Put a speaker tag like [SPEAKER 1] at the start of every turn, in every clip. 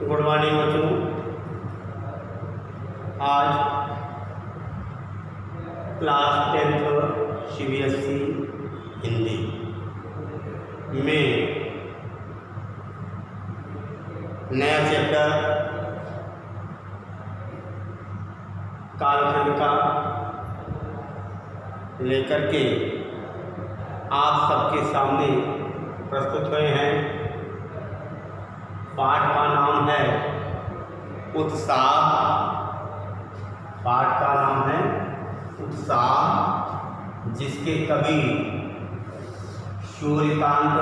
[SPEAKER 1] Good morning बच्चों। आज class 10th CBSE Hindi में नया चैप्टर कालखंड का लेकर के आप सबके सामने प्रस्तुत हुए हैं। पाठ का नाम है उत्साह। पाठ का नाम है उत्साह, जिसके कवि सूर्यकांत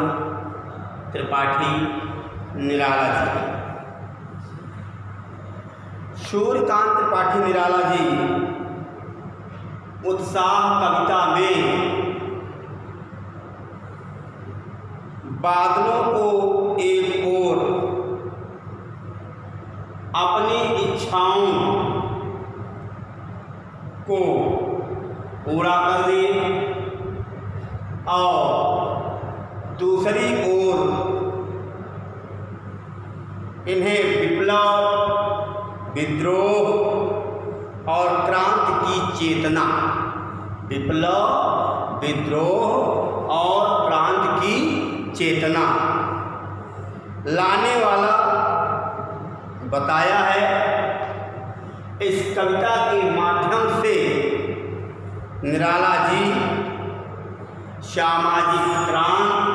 [SPEAKER 1] त्रिपाठी निराला जी। सूर्यकांत त्रिपाठी निराला जी उत्साह कविता में बादलों को एक ओर अपनी इच्छाओं को पूरा कर दे और दूसरी ओर इन्हें विप्लव, विद्रोह और क्रांति की चेतना, विप्लव, विद्रोह और क्रांति की चेतना लाने वाला बताया है। इस कविता के माध्यम से निराला जी सामाजिक क्रांति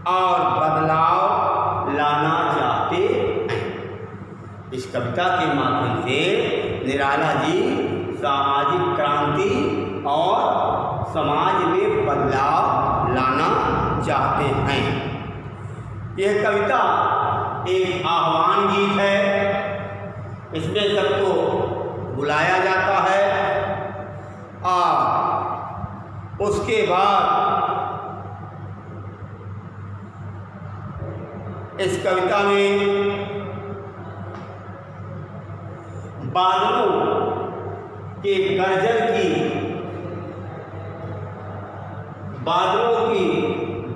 [SPEAKER 1] और बदलाव लाना चाहते हैं। इस कविता के माध्यम से निराला जी सामाजिक क्रांति और समाज में बदलाव लाना चाहते हैं। यह कविता एक आह्वान गीत है। इसमें सबको बुलाया जाता है और उसके बाद इस कविता में बादलों के गर्जन बादलों की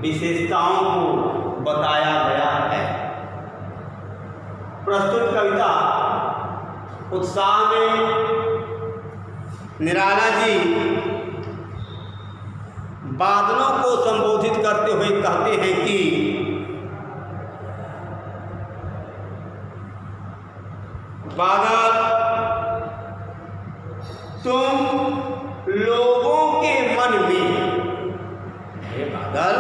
[SPEAKER 1] विशेषताओं को बताया गया है। प्रस्तुत कविता उत्साह में निराला जी बादलों को संबोधित करते हुए कहते हैं कि बादल, तुम लोगों के मन में, बादल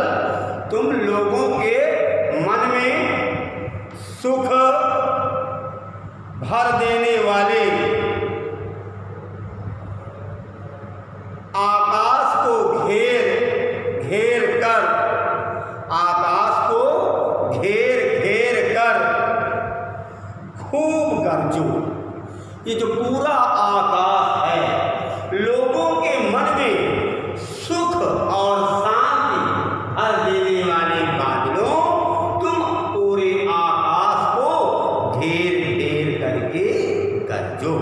[SPEAKER 1] तुम लोगों के मन में सुख भर देने वाले आकाश को घेर घेर कर, आकाश को घेर घेर कर खूब गरजो। ये जो पूरा आकाश है, लोगों के मन में सुख और शांति भर देने वाले बादलों, तुम पूरे आकाश को घेर घेर करके गरजो।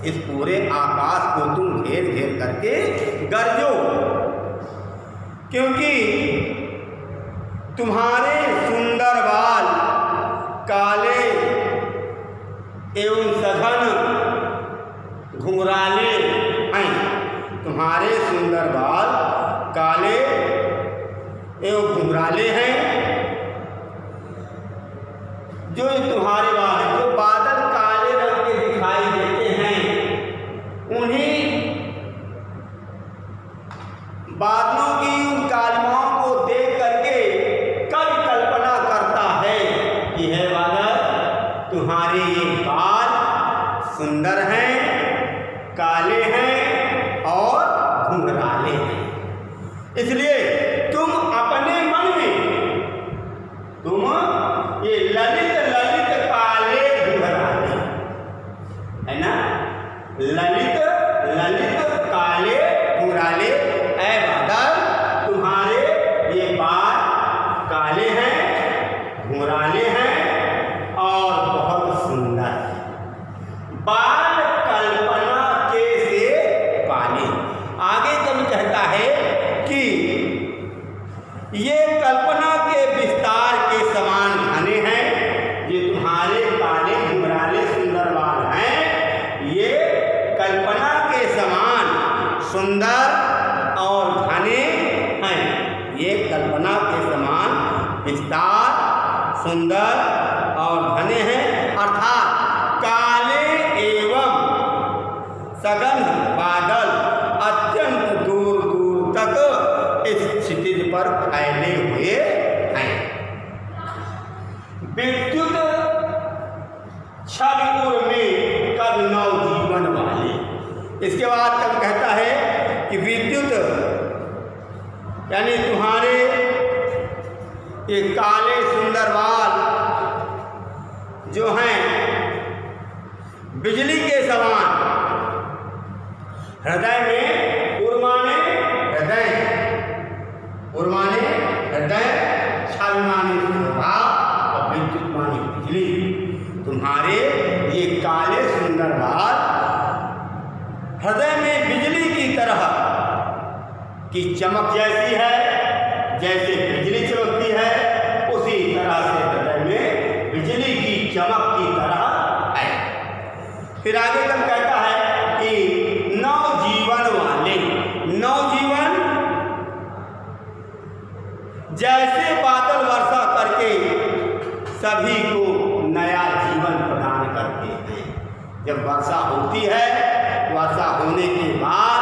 [SPEAKER 1] इस पूरे आकाश को तुम घेर घेर करके गरजो, क्योंकि तुम्हारे सुंदर बाल काले एवं सघन घुंघराले हैं। तुम्हारे सुंदर बाल काले एवं घुंघराले हैं। जो तुम्हारे बाल, जो बादल काले रंग के दिखाई देते हैं, उन्हीं बादलों की उन कालिमाओं को देख करके कवि कल्पना करता है कि है बादल, तुम्हारे ये बाल सुंदर हैं, काले हैं और घुंघराले हैं। इसलिए तुम अपने मन में, तुम ये ललित ललित काले घुंघराले, है ना, ललित ललित काले घुंघराले, ऐ बादल तुम्हारे ये बाल काले हैं, घुंघराले हैं और बहुत सुंदर है। बाल कल्पना के से पाले। आगे कवि कहता है कि और घने हैं। ये कल्पना के समान विस्तार, सुंदर और घने हैं, अर्थात काले एवं सघन बादल अत्यंत दूर दूर तक इस क्षितिज पर फैले हुए हैं। विद्युत छवि में कब नव जीवन वाले। इसके बाद कब कहता है कि विद्युत यानी तुम्हारे ये काले सुंदर बाल जो हैं बिजली के समान हृदय में उर्माने हृदय छवि माने स्वभाव और विद्युत माने बिजली। तुम्हारे ये काले सुंदर बाल हृदय में बिजली की तरह की चमक जैसी है, जैसे बिजली चमकती है उसी तरह से हृदय में बिजली की चमक की तरह है। फिर आगे कब कहता है कि नवजीवन वाले। नवजीवन जैसे बादल वर्षा करके सभी को नया जीवन प्रदान करते हैं। जब वर्षा होती है, वर्षा होने के बाद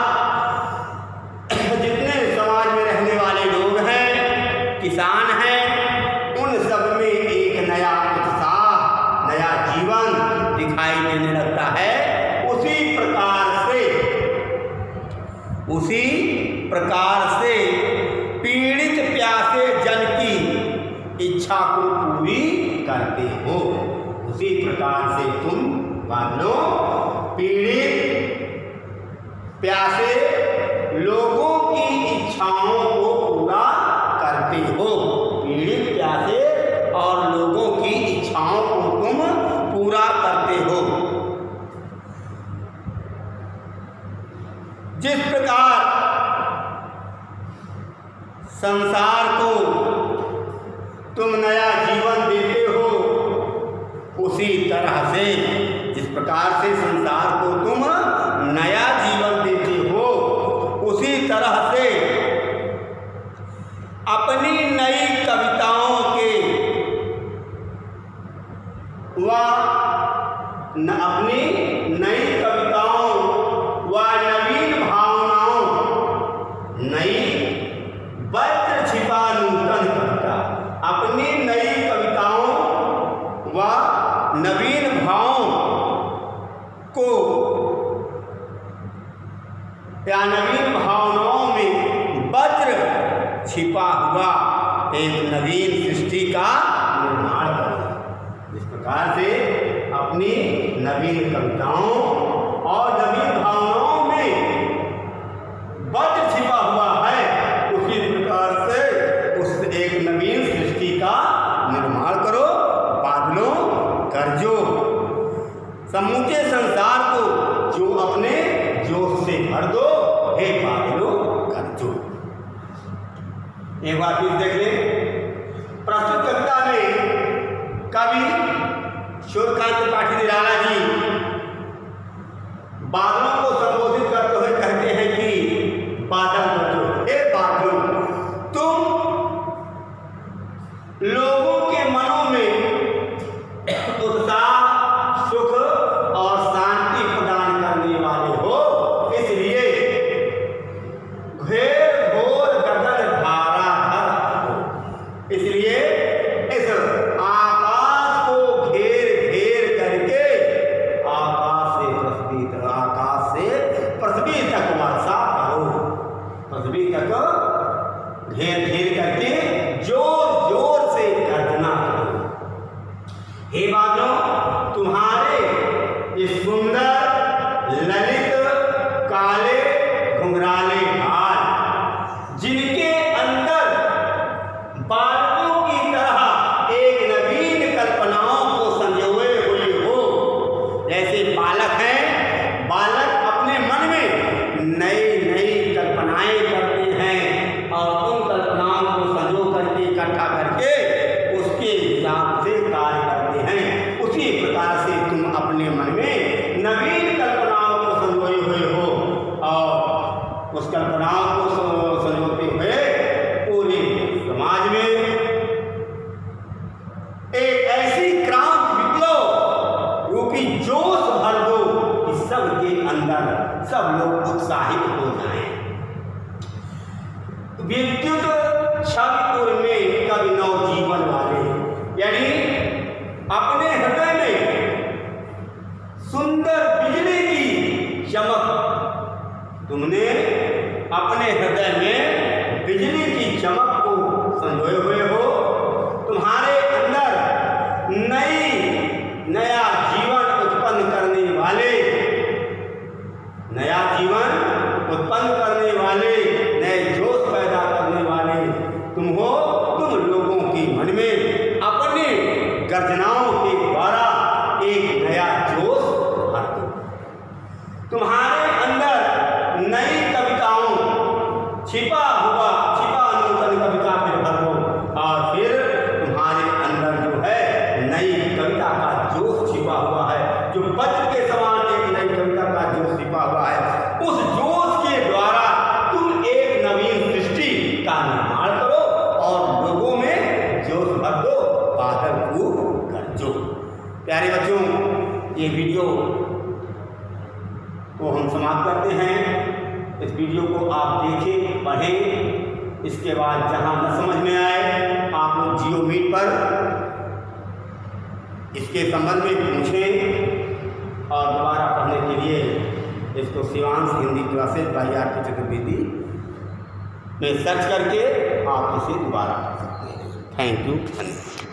[SPEAKER 1] जितने समाज में रहने वाले लोग हैं, किसान हैं, उन सब में एक नया उत्साह, नया जीवन दिखाई देने लगता है। उसी प्रकार से पीड़ित प्यासे जन की इच्छा को पूरी करते हो। उसी प्रकार से तुम बादलों पीड़ित प्यासे लोगों की इच्छाओं को पूरा करते हो। पीड़ित प्यासे और लोगों की इच्छाओं को तुम पूरा करते हो। जिस प्रकार संसार को तुम नया जीवन देते हो, उसी तरह से जिस प्रकार से संसार को तुम नया जीवन देते हो, उसी तरह से अपनी नई कविताओं के अपनी नई कविताओं व नवीन भावनाओं, नई वज्र छिपा नूतन कविता, अपनी नई कविताओं व नवीन भावों को या नवीन भावनाओं में वज्र छिपा हुआ एक नवीन सृष्टि का निर्माण करो। इस प्रकार से अपनी नवीन कविताओं और नवीन भावनाओं में वज्र छिपा हुआ है, उसी प्रकार से उस एक नवीन सृष्टि का निर्माण करो। बादलों गरजो, समूचे संसार को जो अपने जोश से भर दो, हे बादलों गरजो। एक बार फिर देख ले, प्रस्तुत कविता में कवि सूर्यकांत त्रिपाठी निराला जी बादलों को संबोधित करते हुए कहते हैं कि बादल गरजो, हे बादलों, तुम लोगों के मनों में उत्साह, सुख और शांति प्रदान करने वाले हो। इसलिए घेर घोर गगन धाराधर हो। इसलिए इस आकाश को घेर घेर करके आकाश से पृथ्वी तक वर्षा करो। पृथ्वी तक घेर घेर करके जोर जोर से गर्जना करो। हे बादलों, तुम्हारे ये सुंदर ललित काले घुंघराले बाल, जिनके अंदर बालकों की तरह एक नवीन कल्पनाओं को संजोए हुए हो। जैसे बालक हैं, बालक अपने मन में नई नई कल्पनाएं करते हैं और उन कल्पनाओं को संजो भावनाओं को संजोते हुए पूरे समाज में एक ऐसी क्रांति विप्लव रूपी जोश भर दो कि सबके अंदर सब लोग उत्साहित हो जाएं। विद्युत छविपुर में कवि नवजीवन वाले, यानी अपने हृदय में सुंदर बिजली की चमक, तुमने अपने हृदय में बिजली की चमक को संजोए हुए हो। तुम्हारे अंदर नया जीवन उत्पन्न करने वाले, नया जीवन उत्पन्न करने वाले, नए जोश पैदा करने वाले तुम हो। तुम लोगों के मन में अपने गर्जनाओं के द्वारा एक नया जोश भर दो। तुम्हारे अंदर नई कविताओं छिपा नूतन कविता में भर दो और फिर तुम्हारे अंदर जो है नई कविता का जोश छिपा हुआ है, जो वज्र के समान एक नई कविता का जोश छिपा हुआ है। उस जोश के द्वारा तुम एक नवीन सृष्टि का निर्माण करो और लोगों में जोश भर दो, बादल खूब गरजो। प्यारे बच्चों, ये वीडियो को हम समाप्त करते हैं। इस वीडियो को आप देखें, पढ़ें, इसके बाद जहां न समझ में आए आप लोग जियो मीट पर इसके संबंध में पूछें और दोबारा पढ़ने के लिए इसको Shivansh Hindi classes by R K Chaturvedi में सर्च करके आप इसे दोबारा पढ़ सकते हैं। थैंक यू, धन्यवाद।